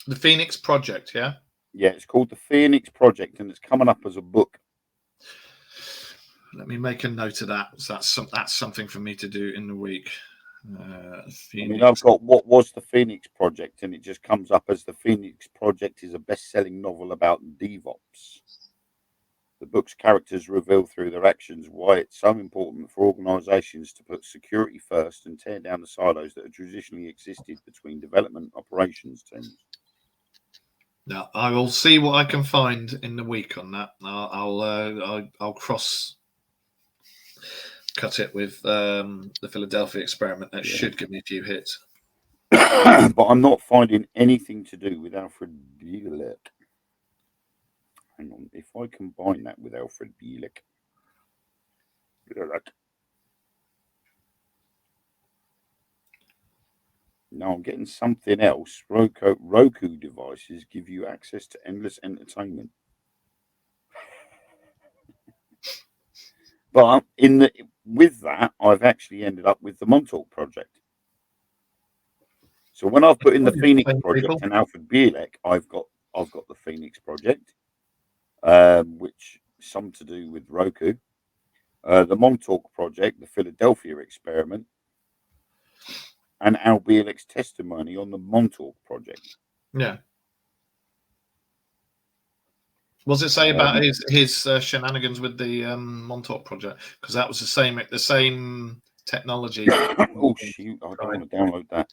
The Phoenix Project, yeah? Yeah, it's called the Phoenix Project, and it's coming up as a book. Let me make a note of that. So that's something for me to do in the week. I mean, I've got what was the Phoenix Project, and it just comes up as the Phoenix Project is a best-selling novel about DevOps. The book's characters reveal through their actions why it's so important for organizations to put security first and tear down the silos that have traditionally existed between development operations teams. Now, I will see what I can find in the week on that. I'll cross cut it with the Philadelphia experiment. That should give me a few hits. But I'm not finding anything to do with Alfred Bielek. Hang on, if I combine that with Alfred Bielek. No, I'm getting something else. Roku devices give you access to endless entertainment. But with that, I've actually ended up with the Montauk Project. So when I've put in the Phoenix Project and Alfred Bielek, I've got the Phoenix Project, which is some to do with Roku. The Montauk Project, the Philadelphia experiment, and Al Bielek's testimony on the Montauk Project. Yeah. What does it say about his shenanigans with the Montauk Project? Because that was the same technology. Oh shoot! I don't want to download that.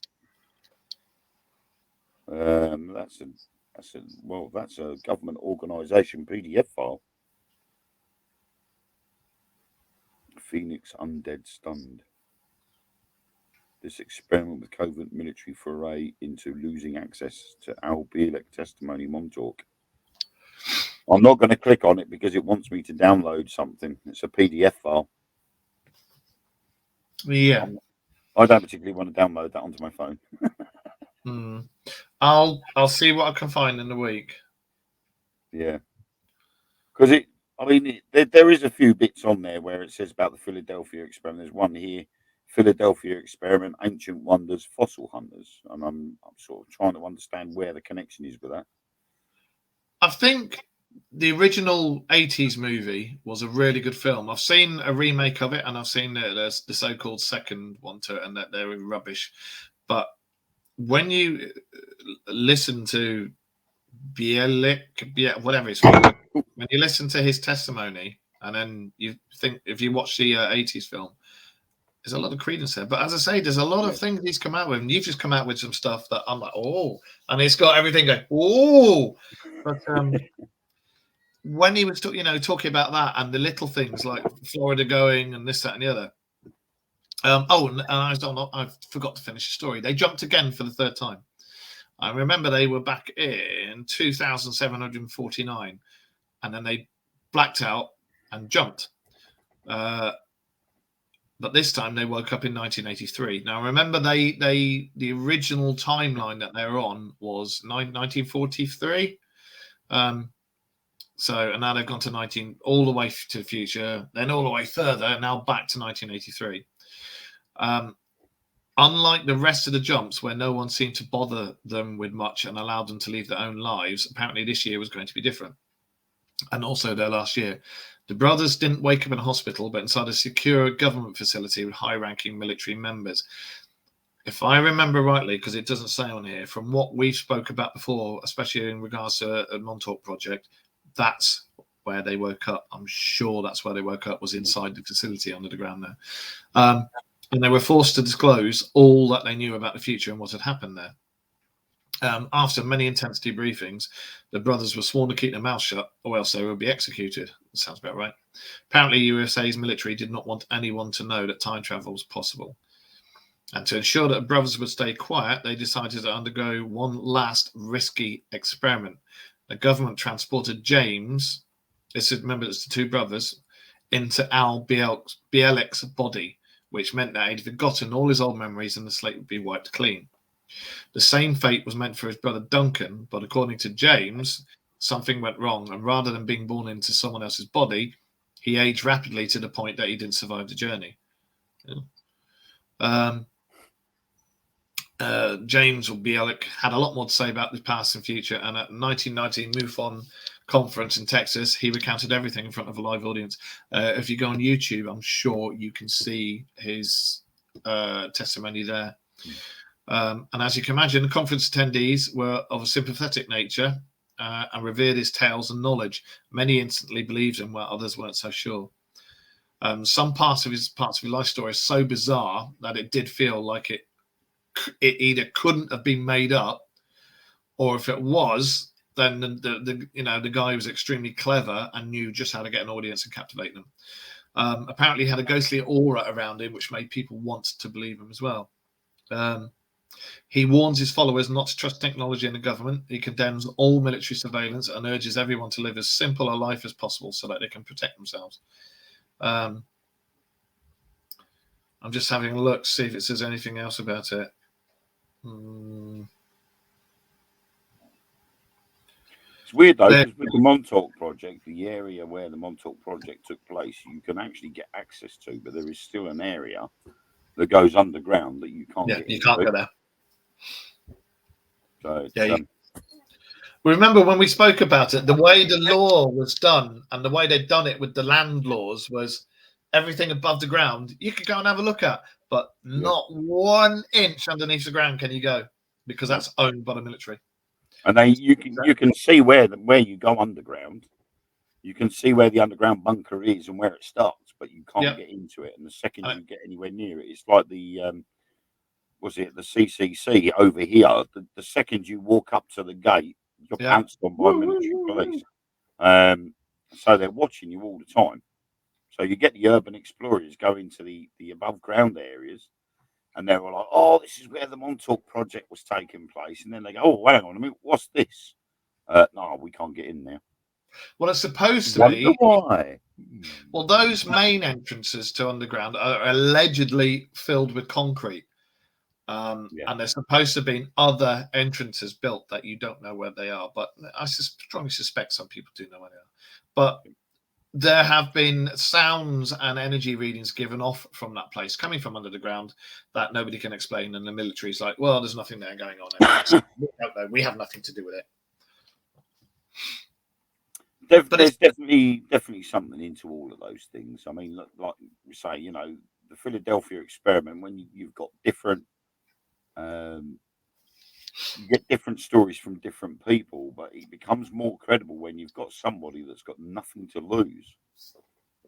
That's a government organisation PDF file. Phoenix Undead Stunned. This experiment with covert military foray into losing access to Al Bielek testimony Montauk. I'm not going to click on it because it wants me to download something. It's a PDF file. Yeah. I don't particularly want to download that onto my phone. I'll see what I can find in the week. Yeah. Because there is a few bits on there where it says about the Philadelphia experiment. There's one here, Philadelphia experiment, ancient wonders, fossil hunters. And I'm sort of trying to understand where the connection is with that. I think the original 80s movie was a really good film. I've seen a remake of it, and I've seen the so-called second one to it, and that they're rubbish. But when you listen to Bielek, whatever it's called, when you listen to his testimony, and then you think, if you watch the 80s film, there's a lot of credence there. But as I say, there's a lot of things he's come out with, and you've just come out with some stuff that I'm like, oh, and it's got everything going, oh. But when he was talking about that and the little things like Florida going and this, that, and the other. And I forgot to finish the story. They jumped again for the third time. I remember they were back in 2,749, and then they blacked out and jumped. But this time they woke up in 1983. Now, remember, the original timeline that they were on was 1943. And now they've gone to all the way to the future, then all the way further, now back to 1983. Unlike the rest of the jumps, where no one seemed to bother them with much and allowed them to leave their own lives, apparently this year was going to be different. And also their last year. The brothers didn't wake up in a hospital, but inside a secure government facility with high-ranking military members. If I remember rightly, because it doesn't say on here, from what we've spoke about before, especially in regards to a Montauk Project, that's where they woke up. I'm sure that's where they woke up, was inside the facility under the ground there. And they were forced to disclose all that they knew about the future and what had happened there. After many intense debriefings, the brothers were sworn to keep their mouths shut, or else they would be executed. That sounds about right. Apparently, USA's military did not want anyone to know that time travel was possible. And to ensure that the brothers would stay quiet, they decided to undergo one last risky experiment. The government transported James, remember it's the two brothers, into Al Bialik's body, which meant that he'd forgotten all his old memories and the slate would be wiped clean. The same fate was meant for his brother Duncan, but according to James, something went wrong, and rather than being born into someone else's body, he aged rapidly to the point that he didn't survive the journey. James or Bialik had a lot more to say about the past and future, and at the 1990 MUFON conference in Texas, he recounted everything in front of a live audience. If you go on YouTube, I'm sure you can see his testimony there. And as you can imagine, the conference attendees were of a sympathetic nature and revered his tales and knowledge. Many instantly believed him, while others weren't so sure. Some parts of his life story are so bizarre that it did feel like it either couldn't have been made up, or if it was, then the guy was extremely clever and knew just how to get an audience and captivate them. Apparently, he had a ghostly aura around him, which made people want to believe him as well. He warns his followers not to trust technology and the government. He condemns all military surveillance and urges everyone to live as simple a life as possible so that they can protect themselves. I'm just having a look to see if it says anything else about it. It's weird though, because with the Montauk Project, the area where the Montauk Project took place, you can actually get access to, but there is still an area that goes underground that you can't get into. You can't go there. So remember when we spoke about it, the way the law was done and the way they'd done it with the land laws was everything above the ground you could go and have a look at, but not 1 inch underneath the ground can you go, because that's owned by the military. And you can see where you go underground. You can see where the underground bunker is and where it starts, but you can't get into it. And the second you get anywhere near it, it's like the the CCC over here. The second you walk up to the gate, you're pounced on by military police. So they're watching you all the time. So you get the urban explorers go into the above ground areas, and they were like, "Oh, this is where the Montauk Project was taking place." And then they go, "Oh, hang on a minute, what's this?" No, we can't get in there. Well, it's supposed to be. Why? Well, those main entrances to underground are allegedly filled with concrete. And there's supposed to be other entrances built that you don't know where they are. But I strongly suspect some people do know where they are. But there have been sounds and energy readings given off from that place coming from under the ground that nobody can explain. And the military's like, well, there's nothing there going on. We don't know. We have nothing to do with it. There's definitely something into all of those things. I mean, like we say, the Philadelphia experiment, when you've got different, you get different stories from different people, but it becomes more credible when you've got somebody that's got nothing to lose,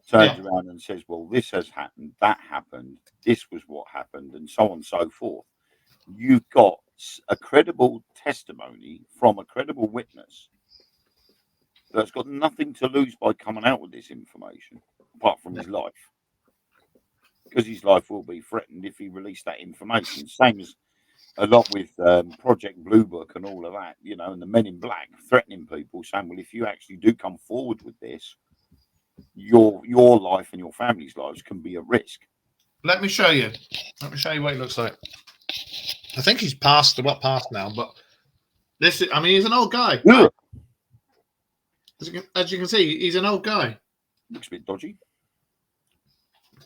turns around and says, well, this has happened, that happened, this was what happened, and so on and so forth. You've got a credible testimony from a credible witness that's got nothing to lose by coming out with this information, apart from his life. Because his life will be threatened if he released that information. Same as a lot with Project Blue Book and all of that, and the Men in Black threatening people, saying, well, if you actually do come forward with this, your life and your family's lives can be at risk. Let me show you what he looks like. I think he's past now, but he's an old guy. Yeah. As you can see, he's an old guy. Looks a bit dodgy.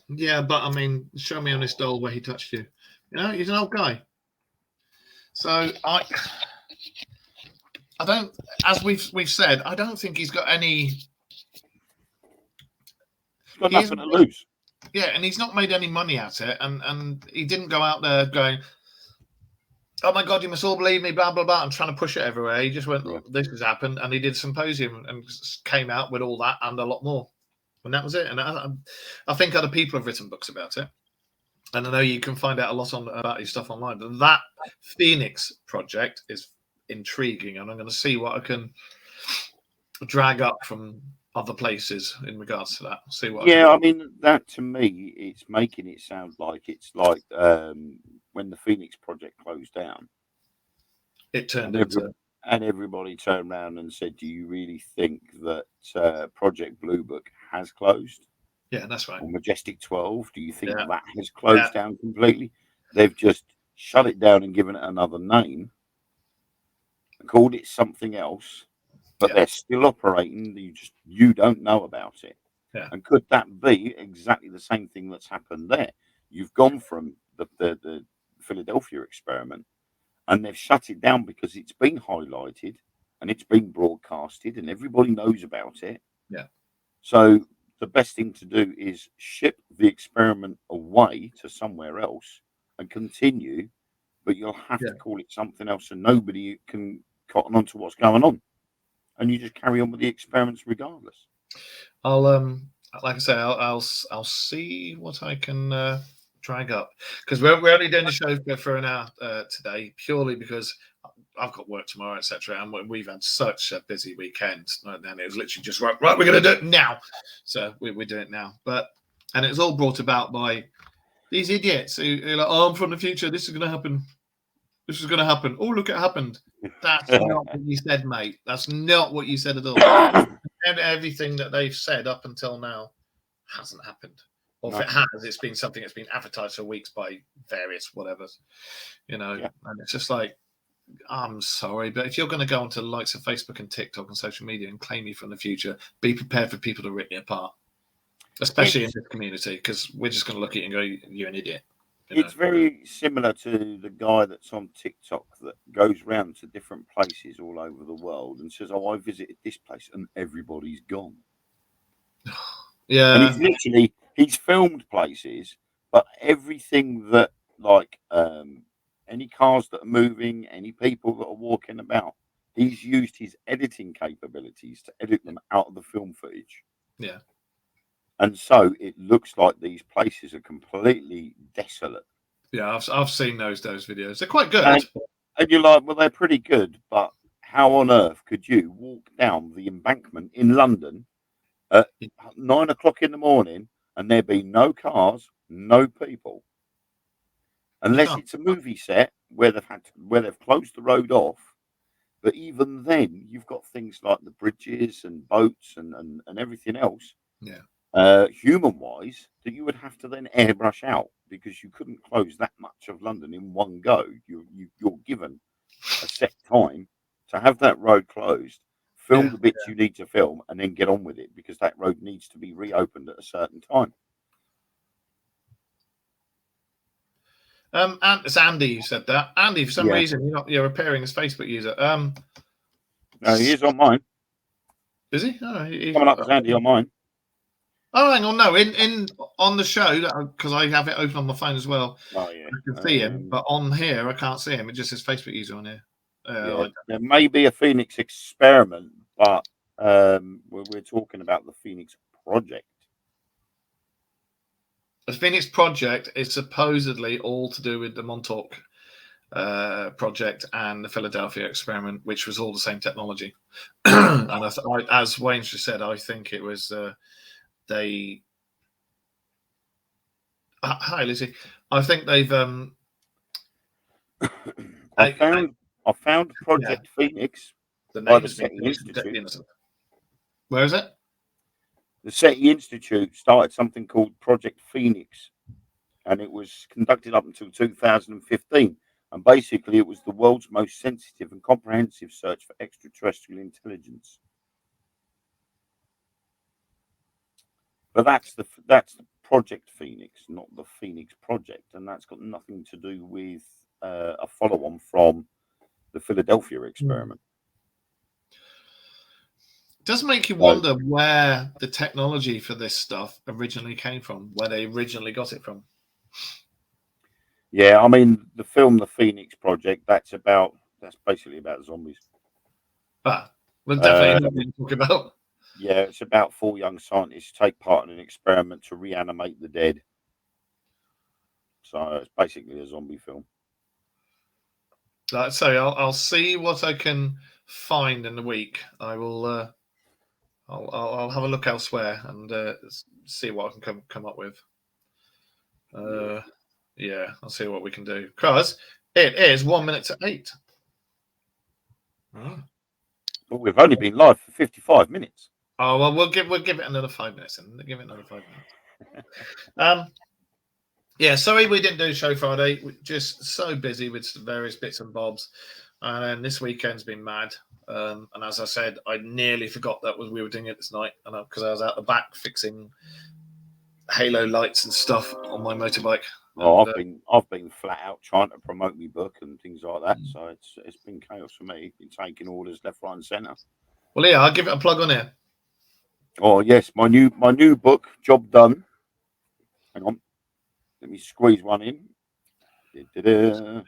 Yeah, but show me on this doll where he touched you. He's an old guy. So I don't, as we've said, I don't think he's got any. He's got nothing to lose. Yeah, and he's not made any money at it, and he didn't go out there going, "Oh my God, you must all believe me," blah blah blah, and trying to push it everywhere. He just went, "This has happened," and he did a symposium and came out with all that and a lot more, and that was it. And I think other people have written books about it, and I know you can find out a lot about his stuff online. But that Phoenix Project is intriguing, and I'm going to see what I can drag up from other places in regards to that. See what. Yeah, I mean that to me, it's making it sound like it's like when the Phoenix Project closed down, It turned and into. and everybody turned around and said, "Do you really think that Project Blue Book has closed?" Yeah, that's right. Or Majestic 12, do you think Yeah. that has closed down completely? They've just shut it down and given it another name and called it something else, but Yeah. they're still operating. You don't know about it. Yeah. And could that be exactly the same thing that's happened there? You've gone from the Philadelphia experiment, and they've shut it down because it's been highlighted and it's been broadcasted and everybody knows about it. Yeah. So the best thing to do is ship the experiment away to somewhere else and continue, but you'll have to call it something else, and nobody can cotton on to what's going on, and you just carry on with the experiments regardless. I'll like I say, I'll see what I can drag up, because we're only doing the show for an hour today, purely because I've got work tomorrow, etc. And we've had such a busy weekend, and it was literally just right. We're going to do it now, so we're doing it now. And it's all brought about by these idiots who are like, "Oh, I'm from the future. This is going to happen. This is going to happen. Oh, look, it happened." That's not what you said, mate. That's not what you said at all. And everything that they've said up until now hasn't happened. Or if it has, it's been something that's been advertised for weeks by various whatevers, And it's just like, I'm sorry, but if you're going to go onto the likes of Facebook and TikTok and social media and claim me from the future, be prepared for people to rip me apart, especially in this community, because we're just going to look at it and go, "You're an idiot." It's very similar to the guy that's on TikTok that goes round to different places all over the world and says, "Oh, I visited this place," and everybody's gone. Yeah. And he's filmed places, but everything that, like, any cars that are moving, any people that are walking about, he's used his editing capabilities to edit them out of the film footage. Yeah. And so it looks like these places are completely desolate. Yeah, I've seen those videos. They're quite good. And you're like, well, they're pretty good, but how on earth could you walk down the embankment in London at 9 o'clock in the morning and there be no cars, no people? Unless it's a movie set where they've closed the road off. But even then, you've got things like the bridges and boats and everything else. Yeah. Human-wise, that you would have to then airbrush out because you couldn't close that much of London in one go. You're given a set time to have that road closed, film the bits you need to film, and then get on with it because that road needs to be reopened at a certain time. And it's Andy who said that. Andy, for some reason, you're appearing as Facebook user. No, he is on mine. Is he? Coming up as Andy on mine. Oh, hang on, no, in on the show, because I have it open on my phone as well. Oh yeah, I can see him, but on here I can't see him. It just says Facebook user on here. There may be a Phoenix experiment, but we're talking about the Phoenix Project. The Phoenix Project is supposedly all to do with the Montauk project and the Philadelphia experiment, which was all the same technology. And as Wayne just said, I think it was they. Hi, Lizzie. I think they've. I found Project Phoenix by the SETI Institute. Where is it? The SETI Institute started something called Project Phoenix, and it was conducted up until 2015. And basically, it was the world's most sensitive and comprehensive search for extraterrestrial intelligence. But that's the Project Phoenix, not the Phoenix Project, and that's got nothing to do with a follow-on from the Philadelphia experiment. It does make you wonder where the technology for this stuff originally came from, where they originally got it from. Yeah, I mean, the film The Phoenix Project, that's basically about zombies. Well, definitely what we talk about. Yeah, it's about 4 young scientists take part in an experiment to reanimate the dead. So it's basically a zombie film. Like I say, I'll see what I can find in the week. I will. I'll have a look elsewhere and see what I can come up with. Yeah, I'll see what we can do because it is 1 minute to 8. But we've only been live for 55 minutes. Oh well, we'll give it another 5 minutes and give it another 5 minutes. Yeah, sorry we didn't do show Friday. We're just so busy with various bits and bobs, and this weekend's been mad. And as I said, I nearly forgot that we were doing it this night, and because I was out the back fixing halo lights and stuff on my motorbike. Oh, And, I've been flat out trying to promote my book and things like that. So it's been chaos for me. Been taking orders left, right, and centre. well, yeah, I'll give it a plug on here. Oh yes, my new book, Job Done. Hang on, let me squeeze one in. Da-da-da.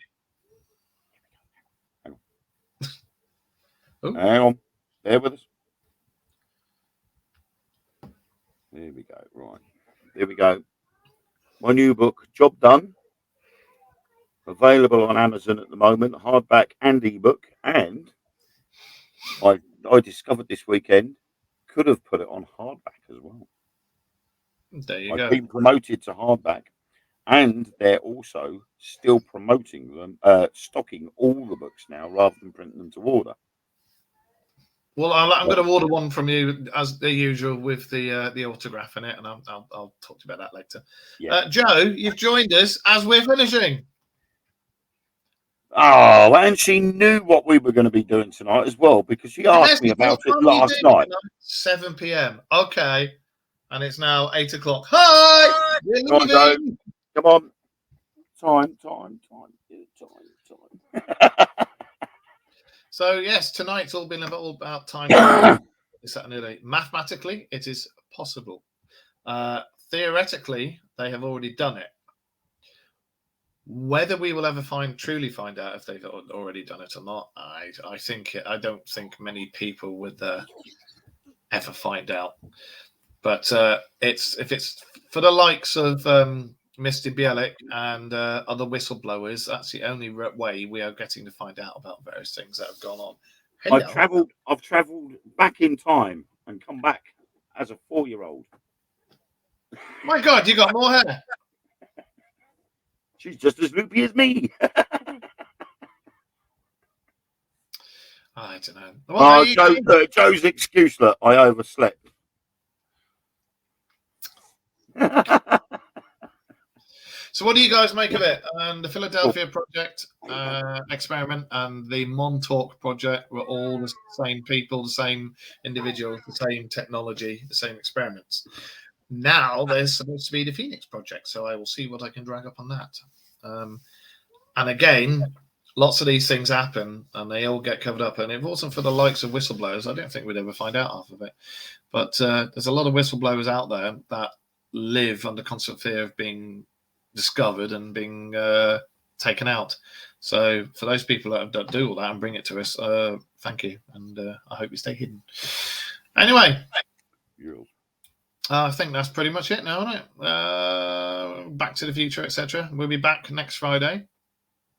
Hang on, bear with us. There we go. Right, there we go. My new book, Job Done, available on Amazon at the moment, hardback and ebook. And I discovered this weekend could have put it on hardback as well. There you I've go. been promoted to hardback, and they're also still promoting them, stocking all the books now rather than printing them to order. Well, I'm going to order one from you as the usual with the autograph in it, and I'll talk to you about that later. Yeah. Joe, you've joined us as we're finishing. Oh, and she knew what we were going to be doing tonight as well because she asked me about it last night. 7 p.m. Okay, and it's now 8 o'clock. Hi, Come on, Joe. Come on. Time. So yes, tonight's all been about time. Saturday. Mathematically, it is possible. Theoretically, they have already done it. Whether we will ever truly find out if they've already done it or not, I don't think many people would ever find out. But if it's for the likes of Mr. Bielik and other whistleblowers, that's the only way we are getting to find out about various things that have gone on. Hello. I've travelled back in time and come back as a 4-year-old. My God, you got more hair. She's just as loopy as me. I don't know. Well, Joe's excuse that I overslept. So what do you guys make of it? And the Philadelphia Project experiment and the Montauk Project were all the same people, the same individuals, the same technology, the same experiments. Now there's supposed to be the Phoenix Project, so I will see what I can drag up on that. And again, lots of these things happen and they all get covered up. And if it wasn't for the likes of whistleblowers, I don't think we'd ever find out half of it. But there's a lot of whistleblowers out there that live under constant fear of being discovered and being taken out. So for those people that do all that and bring it to us, thank you. And I hope you stay hidden. Anyway. I think that's pretty much it now, isn't it? Back to the Future, etc. We'll be back next Friday,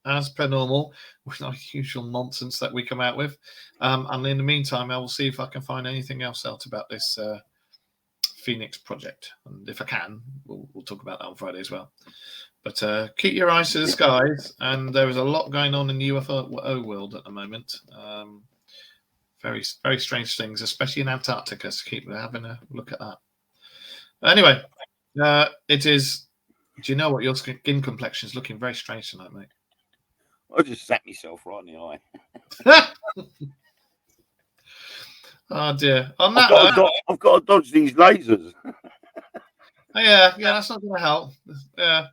as per normal, with our usual nonsense that we come out with. And in the meantime, I will see if I can find anything else out about this Phoenix Project. And if I can, we'll talk about that on Friday as well. But keep your eyes to the skies. And there is a lot going on in the UFO world at the moment. Very, very strange things, especially in Antarctica. So keep having a look at that. Anyway, it is. Do you know what? Your skin complexion is looking very strange tonight, mate. I just sat myself right in the eye. Oh dear! I've got to dodge these lasers. Yeah, that's not going to help. Yeah,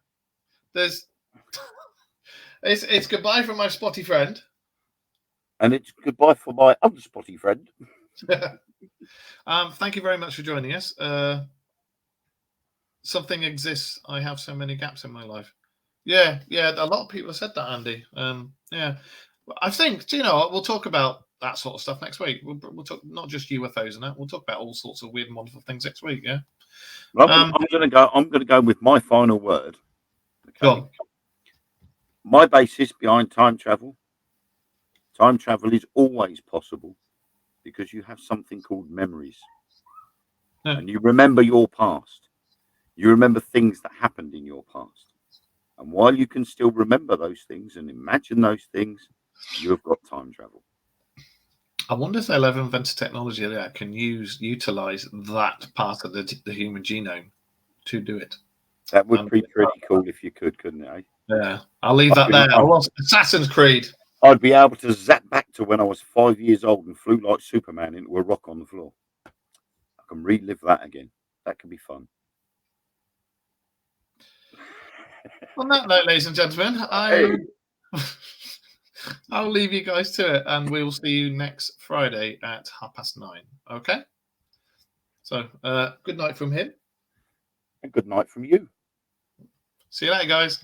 it's goodbye from my spotty friend, and it's goodbye for my other spotty friend. Thank you very much for joining us. Something exists. I have so many gaps in my life. Yeah. A lot of people have said that, Andy. Yeah. I think, do you know what? We'll talk about that sort of stuff next week. We'll talk not just UFOs and that. We'll talk about all sorts of weird and wonderful things next week. Yeah. Well, I'm going to go with my final word. Okay. Go on. My basis behind time travel Time travel is always possible because you have something called memories. Yeah. And you remember your past. You remember things that happened in your past. And while you can still remember those things and imagine those things, you have got time travel. I wonder if they'll ever invent a technology that can utilize that part of the human genome to do it. That would be pretty cool if you could, couldn't it? Eh? Yeah, I'll leave that there. Assassin's Creed. I'd be able to zap back to when I was 5 years old and flew like Superman into a rock on the floor. I can relive that again. That could be fun. On that note, ladies and gentlemen, I'll leave you guys to it, and we will see you next Friday at 9:30. Okay? So, good night from him. And good night from you. See you later, guys.